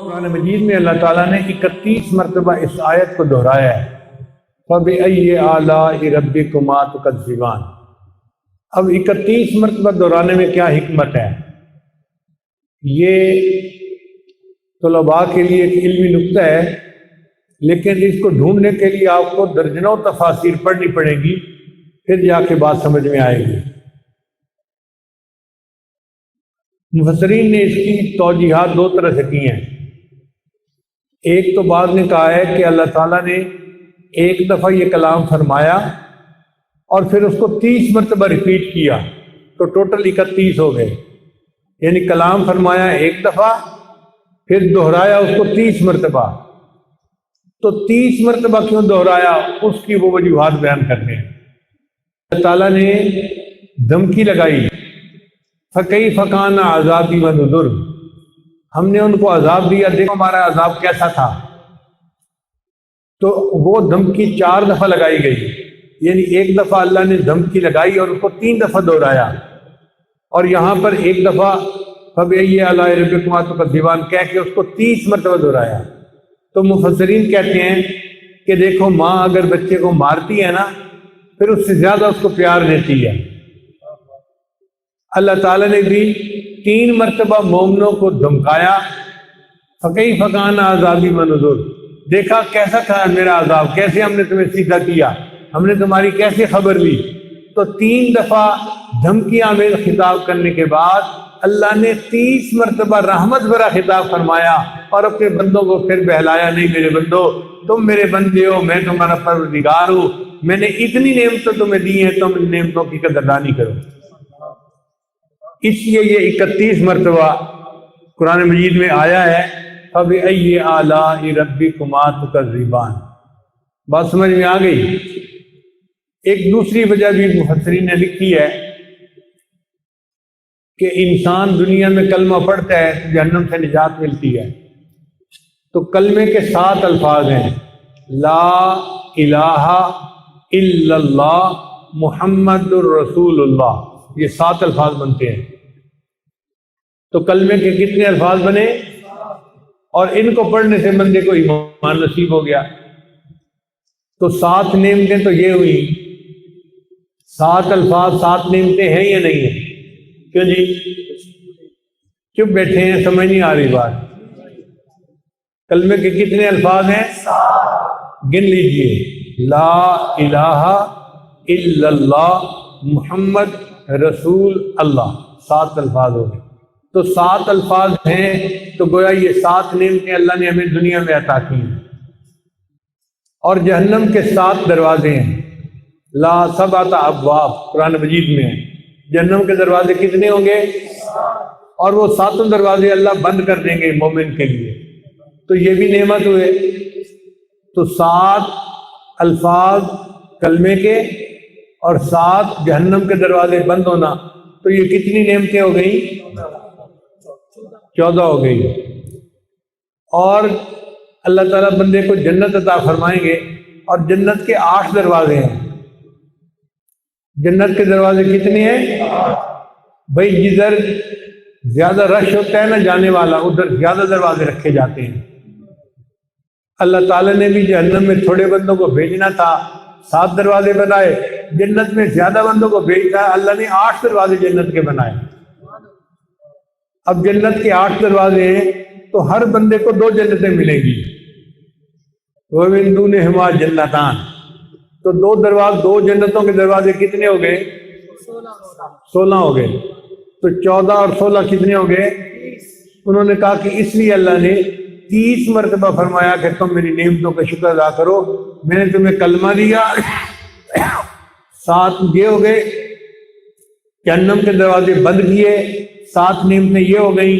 قرآن مجید میں اللہ تعالیٰ نے 31 مرتبہ اس آیت کو دہرایا ہے، فَبِأَيِّ آلَاءِ رَبِّكُمَا تُكَذِّبَانِ۔ اب 31 مرتبہ دہرانے میں کیا حکمت ہے؟ یہ طلباء کے لیے ایک علمی نکتہ ہے، لیکن اس کو ڈھونڈنے کے لیے آپ کو درجنوں تفاسیر پڑھنی پڑے گی، پھر جا کے بات سمجھ میں آئے گی۔ مفسرین نے اس کی توجیحات دو طرح سے کی ہیں۔ ایک تو بعض نے کہا ہے کہ اللہ تعالیٰ نے ایک دفعہ یہ کلام فرمایا اور پھر اس کو 30 مرتبہ ریپیٹ کیا، تو ٹوٹل 31 ہو گئے۔ یعنی کلام فرمایا ایک دفعہ، پھر دہرایا اس کو 30 مرتبہ۔ تو 30 مرتبہ کیوں دہرایا، اس کی وہ وجوہات بیان کرتے ہیں۔ اللہ تعالیٰ نے دھمکی لگائی، فَكَيْفَ كَانَ عَذَابِي وَنُذُرِ، ہم نے ان کو عذاب دیا، دیکھو ہمارا عذاب کیسا تھا۔ تو وہ دھمکی 4 دفعہ لگائی گئی، یعنی ایک دفعہ اللہ نے دھمکی لگائی اور اس کو 3 دفعہ دہرایا، اور یہاں پر ایک دفعہ فَبِأَيِّ آلَاءِ رَبِّكُمَا تُكَذِّبَانِ کہہ کے اس کو 30 مرتبہ دہرایا۔ تو مفسرین کہتے ہیں کہ دیکھو ماں اگر بچے کو مارتی ہے نا، پھر اس سے زیادہ اس کو پیار دیتی ہے۔ اللہ تعالیٰ نے بھی 3 مرتبہ مومنوں کو دھمکایا، فَكَيْفَ كَانَ عَذَابِي وَنُذُرِ، دیکھا کیسا تھا میرا عذاب، کیسے ہم نے تمہیں سیدھا کیا، ہم نے تمہاری کیسے خبر لی۔ تو 3 دفعہ دھمکی آمیز خطاب کرنے کے بعد اللہ نے 30 مرتبہ رحمت بھرا خطاب فرمایا اور اپنے بندوں کو پھر بہلایا، نہیں میرے بندو تم میرے بندے ہو، میں تمہارا پروردگار ہوں، میں نے اتنی نعمتیں تمہیں دی ہیں، تم ان نعمتوں کی قدردانی کرو۔ اس لیے یہ 31 مرتبہ قرآن مجید میں آیا ہے، فَبِأَيِّ آلَاءِ رَبِّكُمَا تُكَذِّبَانِ۔ بات سمجھ میں آ گئی؟ ایک دوسری وجہ بھی مفسرین نے لکھی ہے کہ انسان دنیا میں کلمہ پڑھتا ہے تو جہنم سے نجات ملتی ہے۔ تو کلمے کے 7 الفاظ ہیں، لا الہ الا اللہ محمد الرسول اللہ، یہ 7 الفاظ بنتے ہیں۔ تو کلمے کے کتنے الفاظ بنے؟ اور ان کو پڑھنے سے بندے کو ایمان نصیب ہو گیا۔ تو 7 نعمتیں تو یہ ہوئی، 7 الفاظ 7 نعمتیں ہیں یا نہیں ہیں؟ کیوں جی چپ بیٹھے ہیں، سمجھ نہیں آ رہی بات؟ کلمے کے کتنے الفاظ ہیں؟ گن لیجئے، لا الہ الا اللہ محمد رسول اللہ، 7 الفاظ ہو گئے۔ تو 7 الفاظ ہیں، تو گویا یہ 7 نعمتیں اللہ نے ہمیں دنیا میں عطا کی ہیں۔ اور جہنم کے 7 دروازے ہیں، لا 7 ابواب قرآن مجید میں ہیں۔ جہنم کے دروازے کتنے ہوں گے؟ اور وہ 7 دروازے اللہ بند کر دیں گے مومن کے لیے۔ تو یہ بھی نعمت ہوئے۔ تو 7 الفاظ کلمے کے اور 7 جہنم کے دروازے بند ہونا، تو یہ کتنی نعمتیں ہو گئی؟ 14 ہو گئی۔ اور اللہ تعالیٰ بندے کو جنت عطا فرمائیں گے، اور جنت کے 8 دروازے ہیں۔ جنت کے دروازے کتنے ہیں؟ بھائی جدھر زیادہ رش ہوتا ہے نا جانے والا، ادھر زیادہ دروازے رکھے جاتے ہیں۔ اللہ تعالیٰ نے بھی جہنم میں تھوڑے بندوں کو بھیجنا تھا، 7 دروازے بنائے۔ جنت میں زیادہ بندوں کو بھیجتا ہے، اللہ نے 8 دروازے جنت کے بنائے۔ اب جنت کے 8 دروازے ہیں، تو ہر بندے کو 2 جنتیں ملیں گی۔ وَمِن دُونِهُمَا جَنَّتَانِ، تو 2 جنتوں کے دروازے کتنے ہو گئے؟ 16 ہو گئے۔ تو 14 اور 16 کتنے ہو گئے؟ انہوں نے کہا کہ اس لیے اللہ نے 30 مرتبہ فرمایا کہ تم میری نعمتوں کا شکر ادا کرو، میں نے تمہیں کلمہ دیا۔ 7 یہ ہو گئے، جہنم کے دروازے بند کیے، 7 نعمتیں یہ ہو گئیں،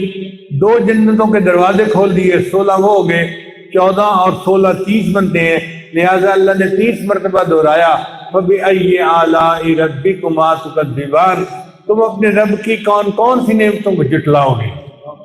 2 جنتوں کے دروازے کھول دیے، 16 وہ ہو گئے، 14 اور 16 30 بنتے ہیں۔ لہٰذا اللہ نے 30 مرتبہ دہرایا، فَبِأَيِّ آلَاءِ رَبِّكُمَا تُكَذِّبَانِ، تم اپنے رب کی کون کون سی نعمتوں کو جھٹلاؤ گے؟